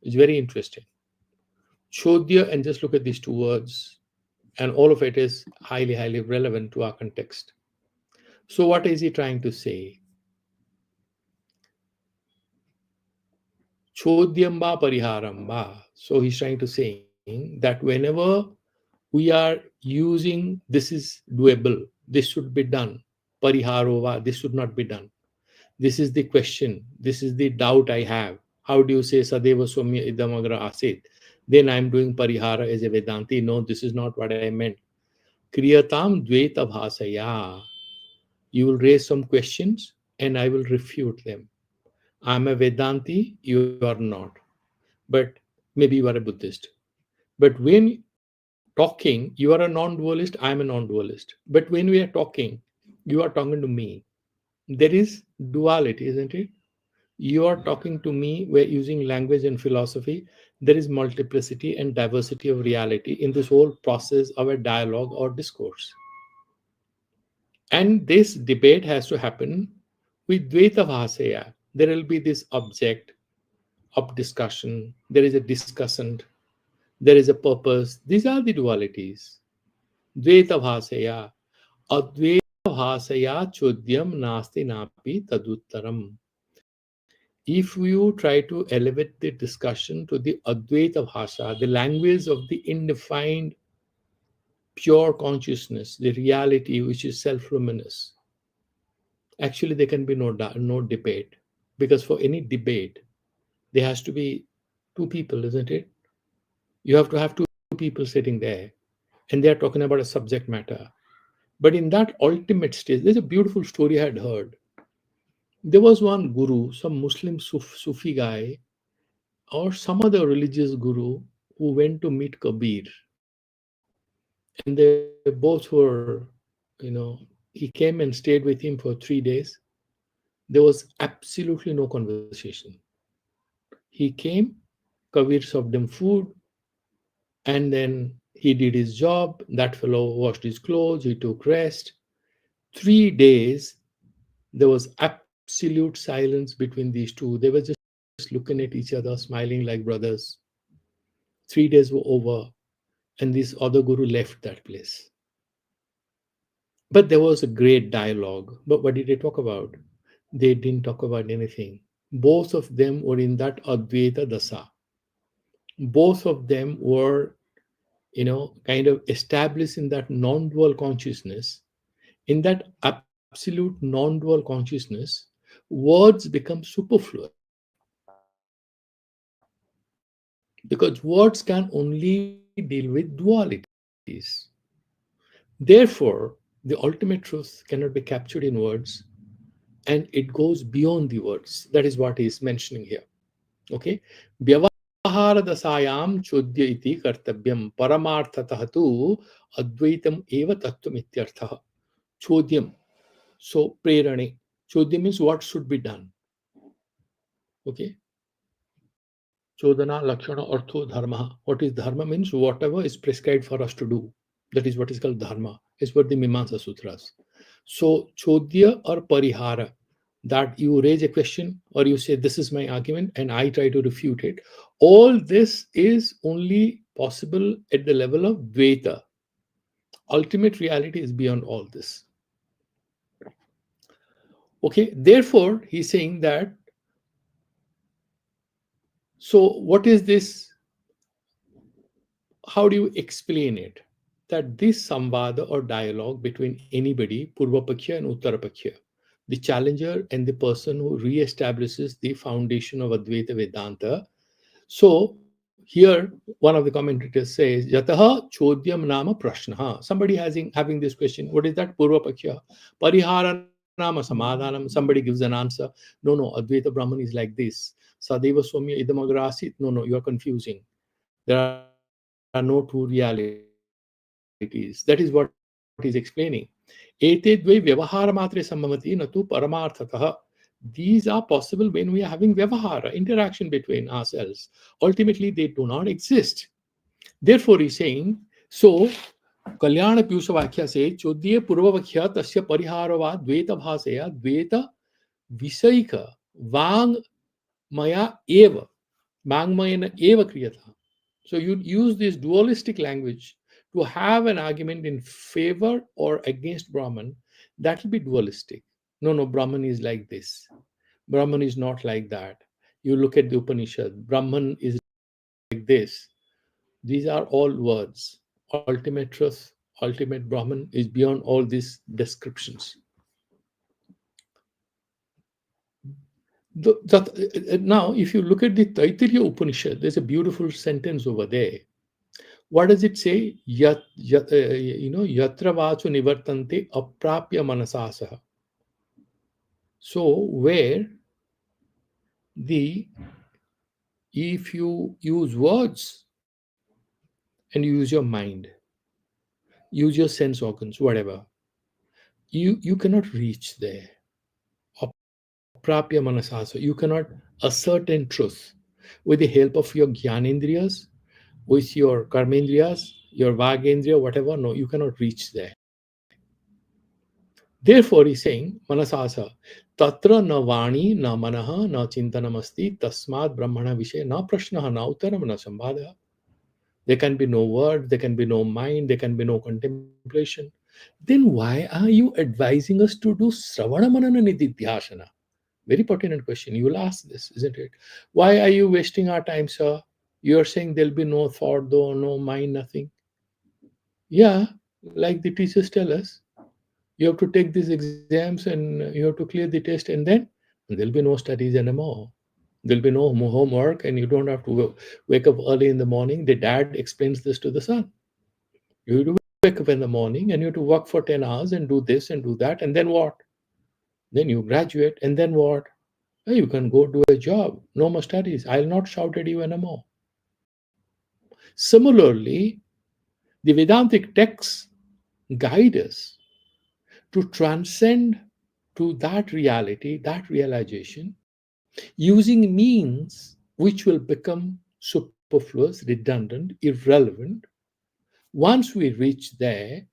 It's very interesting. Chodya, and just look at these two words, and all of it is highly, highly relevant to our context. So, what is he trying to say? Chodyamba Pariharamba. So he's trying to saying that whenever we are using this is doable, this should be done. Pariharova, this should not be done. This is the question. This is the doubt I have. How do you say Sadeva Somya Idamagra Asit? Then I'm doing Parihara as a Vedanti. No, this is not what I meant. Kriyatam Dvaita Bhasaya. You will raise some questions and I will refute them. I'm a Vedanti, you are not. But maybe you are a Buddhist. But when talking, you are a non dualist, I'm a non dualist. But when we are talking, you are talking to me. There is duality, isn't it? You are talking to me, we're using language and philosophy. There is multiplicity and diversity of reality in this whole process of a dialogue or discourse. And this debate has to happen with Dvaita Bhasaya. There will be this object of discussion, there is a discussant, there is a purpose. These are the dualities. Dvaita Bhasaya. Advaita Bhasaya Chodyam Nasti Napi Taduttaram. If you try to elevate the discussion to the Advaita Bhasha, the language of the indefined pure consciousness, the reality which is self luminous, actually there can be no debate. Because for any debate, there has to be two people, isn't it? You have to have two people sitting there and they are talking about a subject matter. But in that ultimate stage, there's a beautiful story I had heard. There was one guru, some Muslim Sufi guy, or some other religious guru who went to meet Kabir. And they both were, he came and stayed with him for 3 days. There was absolutely no conversation. He came, Kabir served him food, and then he did his job. That fellow washed his clothes, he took rest. 3 days, there was absolute silence between these two. They were just looking at each other, smiling like brothers. 3 days were over, and this other guru left that place. But there was a great dialogue. But what did they talk about? They didn't talk about anything. Both of them were in that Advaita Dasa. Both of them were, kind of established in that non dual consciousness. In that absolute non dual consciousness, words become superfluous because words can only deal with dualities. Therefore, the ultimate truth cannot be captured in words and it goes beyond the words. That is what he is mentioning here. Okay. Vyavahara dasayam chodya iti kartavyam paramarthatah tu advaitam eva tattvam ityartha. Chodyam. So, prerane. Chodyam means what should be done. Okay. Chodana lakshana artho dharma. What is dharma means whatever is prescribed for us to do. That is what is called dharma. Is what the Mimamsa Sutras. So, chodya or parihara, that you raise a question or you say, this is my argument, and I try to refute it. All this is only possible at the level of Dvaita. Ultimate reality is beyond all this. Okay, therefore, he's saying that. So, what is this? How do you explain it? That this samvada or dialogue between anybody, Purvapaksha and Uttarapaksha, the challenger and the person who re-establishes the foundation of Advaita Vedanta. So here, one of the commentators says, Yataha Chodyam Nama Prashnaha. Somebody having this question, what is that? Purvapaksha. Parihara Nama Samadhanam. Somebody gives an answer. No, Advaita Brahman is like this. Sadeva Somya Idamagrasit. No, you are confusing. There are no two realities. That is what he's explaining. Ete dve vyavahara matre sambhavati natu paramarthatah. These are possible when we are having vyavahara, interaction between ourselves. Ultimately, they do not exist. Therefore, he's saying, so Kalyana Piyusha Vakhya says, Chodye Purva Vakhya Tasya Parihara va Dveta Bhasaya Dveta Visaika Vang Maya Eva. Vangmayana Eva Kriyata. So you use this dualistic language to have an argument in favor or against Brahman. That will be dualistic. No, Brahman is like this. Brahman is not like that. You look at the Upanishad, Brahman is like this. These are all words. Ultimate truth, ultimate Brahman is beyond all these descriptions. Now, if you look at the Taittiriya Upanishad, there's a beautiful sentence over there. What does it say? Yatra vachu nivartante aprapya manasasaha. So, where the if you use words and you use your mind, use your sense organs, whatever, you cannot reach there. Aprapya manasasa. You cannot ascertain truth with the help of your jnanendriyas, with your karmendriyas, your vagendriya, whatever. No, you cannot reach there. Therefore, he's saying, manasasa, tatra na vani, na manaha, na chintanamasti, tasmad brahmana vishay, na prashnaha, na uttaram, na sambhadaha. There can be no word, there can be no mind, there can be no contemplation. Then why are you advising us to do Sravana Manana Nididhyasana? Very pertinent question. You will ask this, isn't it? Why are you wasting our time, sir? You're saying there'll be no thought, though, no mind, nothing. Yeah, like the teachers tell us, you have to take these exams and you have to clear the test, and then there'll be no studies anymore. There'll be no homework, and you don't have to wake up early in the morning. The dad explains this to the son. You have to wake up in the morning and you have to work for 10 hours and do this and do that, and then what? Then you graduate, and then what? You can go do a job. No more studies. I'll not shout at you anymore. Similarly, the Vedantic texts guide us to transcend to that reality, that realization, using means which will become superfluous, redundant, irrelevant once we reach there.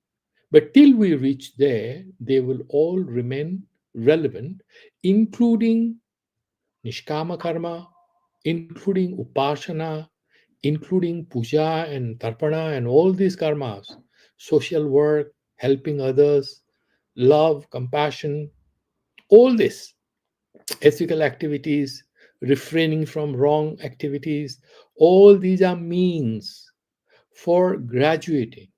But till we reach there, they will all remain relevant, including Nishkama karma, including Upasana, including puja and tarpana and all these karmas, social work, helping others, love, compassion, all this, ethical activities, refraining from wrong activities, all these are means for graduating.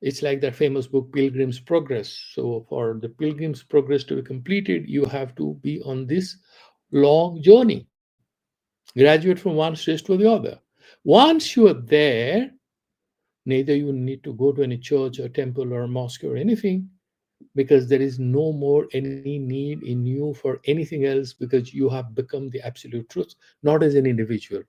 It's like that famous book, Pilgrim's Progress. So, for the Pilgrim's Progress to be completed, you have to be on this long journey, graduate from one stage to the other. Once you are there, neither you need to go to any church or temple or mosque or anything, because there is no more any need in you for anything else, because you have become the absolute truth, not as an individual.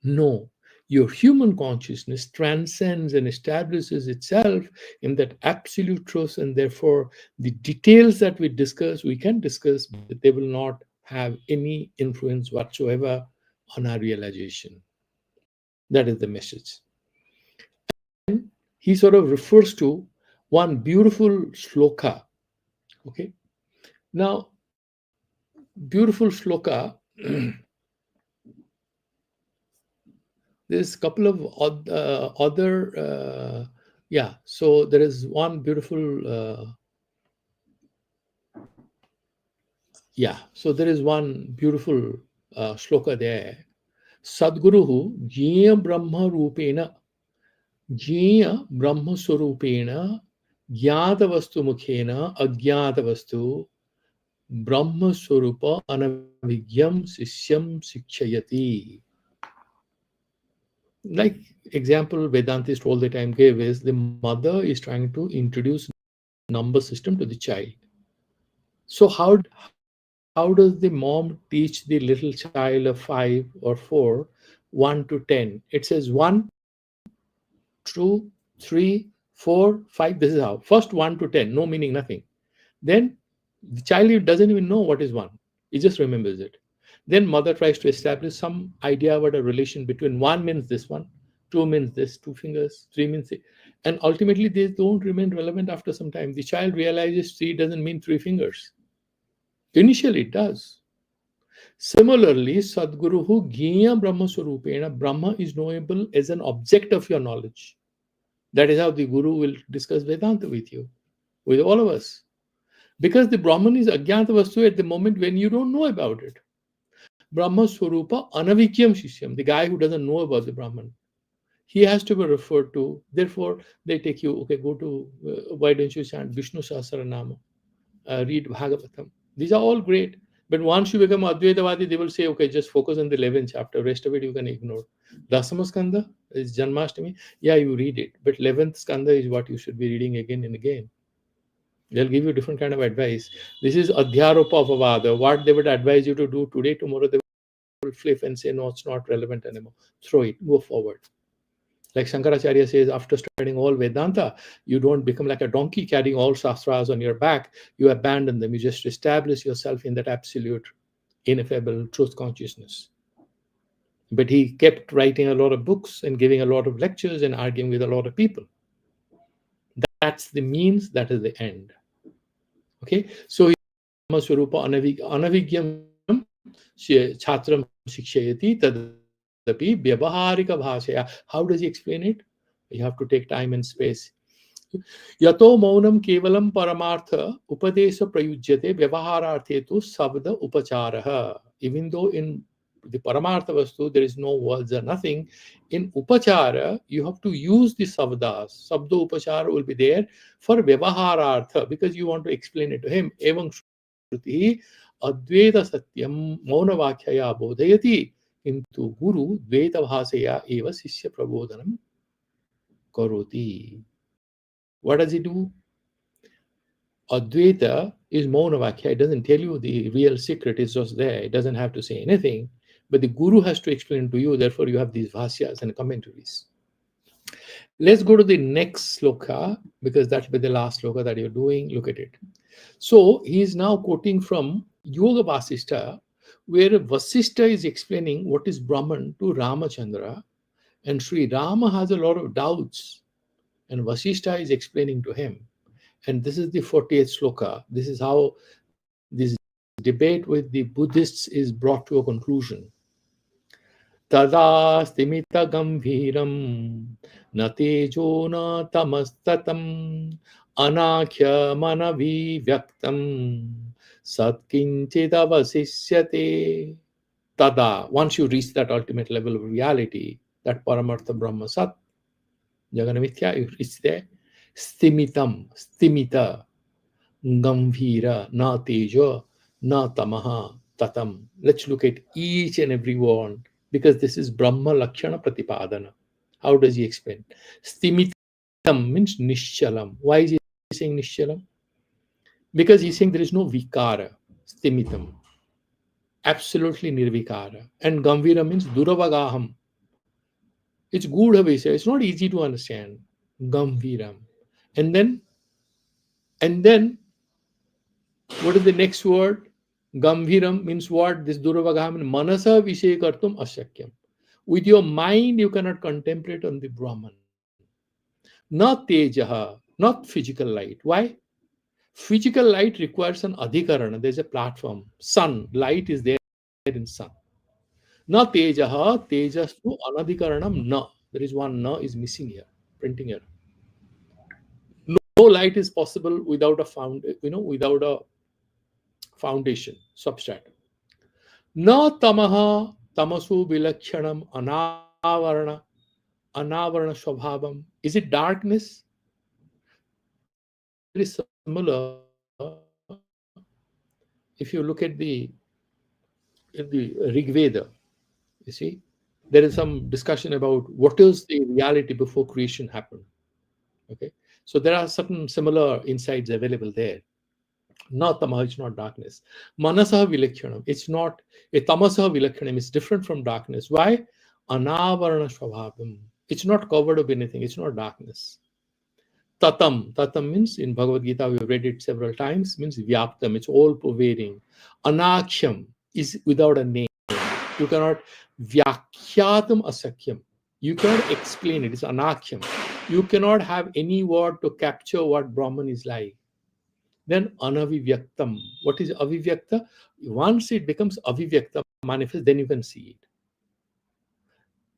No, your human consciousness transcends and establishes itself in that absolute truth, and therefore the details that we can discuss, but they will not have any influence whatsoever on our realization. That is the message. He sort of refers to one beautiful sloka. Okay. Now, beautiful sloka, there's a couple of other, yeah. So there is one beautiful, yeah. So there is one beautiful sloka there. Sadguruhu Jnaya Brahma Rupena Jnaya Brahma Surupena Jnata Vastu Mukhena Ajnata Vastu Brahma Surupa Anavigyam Sisyam Sikshayati. Like example Vedantist all the time gave is, the mother is trying to introduce number system to the child. So how does the mom teach the little child of 5 or 4 1 to 10? It says 1, 2, 3, 4, 5. This is how. First 1 to 10, no meaning, nothing. Then the child doesn't even know what is 1. He just remembers it. Then mother tries to establish some idea about a relation between 1 means this one, 2 means this, 2 fingers, 3 means it. And ultimately they don't remain relevant after some time. The child realizes 3 doesn't mean 3 fingers. Initially it does. Similarly, Sadguruhu Gya Brahma Surupena, Brahma is knowable as an object of your knowledge. That is how the Guru will discuss Vedanta with you, with all of us. Because the Brahman is Ajnata Vastu at the moment when you don't know about it. Brahma Swarupa Anavikyam Shishyam, the guy who doesn't know about the Brahman. He has to be referred to. Therefore, they take you, okay, go to, why don't you chant Vishnu Sahasranama, read Bhagavatam. These are all great. But once you become Advaitavadi, they will say, okay, just focus on the 11th chapter. Rest of it you can ignore. Dasama Skanda is Janmashtami. Yeah, you read it. But 11th Skanda is what you should be reading again and again. They'll give you different kind of advice. This is Adhyaropa Avavada. What they would advise you to do today, tomorrow they will flip and say, no, it's not relevant anymore. Throw it, go forward. Like Shankaracharya says, after studying all Vedanta, you don't become like a donkey carrying all shastras on your back. You abandon them. You just establish yourself in that absolute, ineffable truth consciousness. But he kept writing a lot of books and giving a lot of lectures and arguing with a lot of people. That's the means, that is the end. Okay, so Swarupa Anavigyam Chatram Shikshayati Tadapi Vyavaharika Bhashaya. How does he explain it? You have to take time and space. Yato maunam kevalam paramartha upadesha prayujyate vyavahararthe tu sabda upacharaha. Even though in the paramartha vastu there is no words or nothing, in upachara you have to use the sabdas. Sabda upachara will be there for vyavaharartha because you want to explain it to him. Evam shruti advaita satyam mauna vakhyaya bodhayati kintu guru dvaita bhasaya eva sishya prabodhanam karoti. What does he do? Advaita is Mauna Vakya. It doesn't tell you the real secret, it's just there. It doesn't have to say anything. But the Guru has to explain to you, therefore, you have these Bhasyas and commentaries. Let's go to the next sloka, because that will be the last sloka that you're doing. Look at it. So he is now quoting from Yoga Vasishtha, where Vasishtha is explaining what is Brahman to Ramachandra, and Sri Rama has a lot of doubts, and Vasishtha is explaining to him. And this is the 40th sloka. This is how this debate with the Buddhists is brought to a conclusion. Tada stimita gambhiram na tejo na tamastatam anakhya manavi vyaktam satkinchita vasisyate. Tada, once you reach that ultimate level of reality, that Paramartha Brahma Sat, Jagana Mithya, you reach there. Stimita, Gambhira, na teja, na tamaha, tatam. Let's look at each and every one, because this is Brahma Lakshana Pratipadana. How does he explain? Stimitam means Nishchalam. Why is he saying Nishchalam? Because he's saying there is no vikara. Stimitam. Absolutely nirvikara. And Gambhira means Duravagaham. It's Gudha Visa. It's not easy to understand. Gambhiram. And then what is the next word? Gambhiram means what? This Duravagam, manasa vishekartum ashakyam. With your mind, you cannot contemplate on the Brahman. Not tejaha, not physical light. Why? Physical light requires an adhikarana. There's a platform. Sun, light is there in sun. Na tejaha, tejas to anadhikaranam na. There is one na is missing here, printing here. No light is possible without without a foundation, substrate. Na tamaha tamasu vilakshanam anavarana swabhavam. Is it darkness? Very similar. If you look at the Rig Veda, you see, there is some discussion about what is the reality before creation happened. Okay, so there are certain similar insights available there. Not tamaha, it's not darkness. Manasaha vilakshanam, it's not a tamasaha vilakshanam, it's different from darkness. Why? Anavarana swabhavam. It's not covered up anything, it's not darkness. Tatam means, in Bhagavad Gita, we've read it several times, means vyaptam, it's all pervading. Anakhyam is without a name. You cannot vyakhyatam asakyam. You cannot explain it, it's anakhyam. You cannot have any word to capture what Brahman is like. Then anavivyaktam. What is avivyakta? Once it becomes avivyakta, manifest, then you can see it.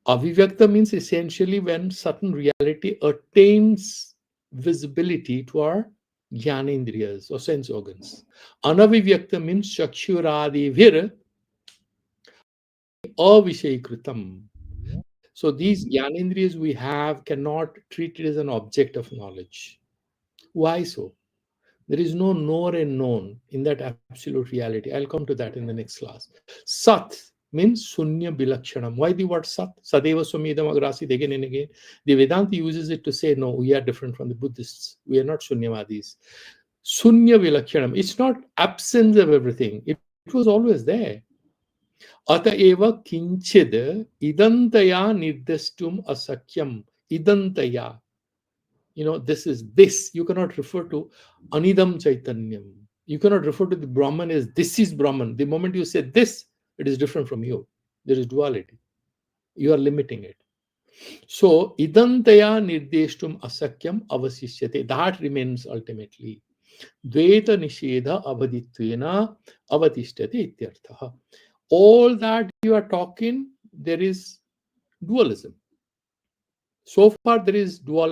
Avivyakta means essentially when certain reality attains visibility to our jnanendriyas or sense organs. Anavivyakta means chakshuradi vir avishaykritam. So these jnanendriyas we have cannot treat it as an object of knowledge. Why so? There is no knower and known in that absolute reality. I'll come to that in the next class. Sat means Sunya Bilakshanam. Why the word Sat? Sadeva Swamidam Agrasit again and again. The Vedanta uses it to say, no, we are different from the Buddhists. We are not Sunyavadis. Sunya Vilakshanam. It's not absence of everything. It was always there. Ataeva Kinchid Idantaya Nirdestum Asakyam. Idantaya. This is this. You cannot refer to Anidam Chaitanyam. You cannot refer to the Brahman as this is Brahman. The moment you say this, it is different from you. There is duality. You are limiting it. So, idantaya nirdeshtum asakyam avasishyate. That remains ultimately. Dvaita nishedha avaditvena avatishyate ityartha. All that you are talking, there is dualism. So far, there is duality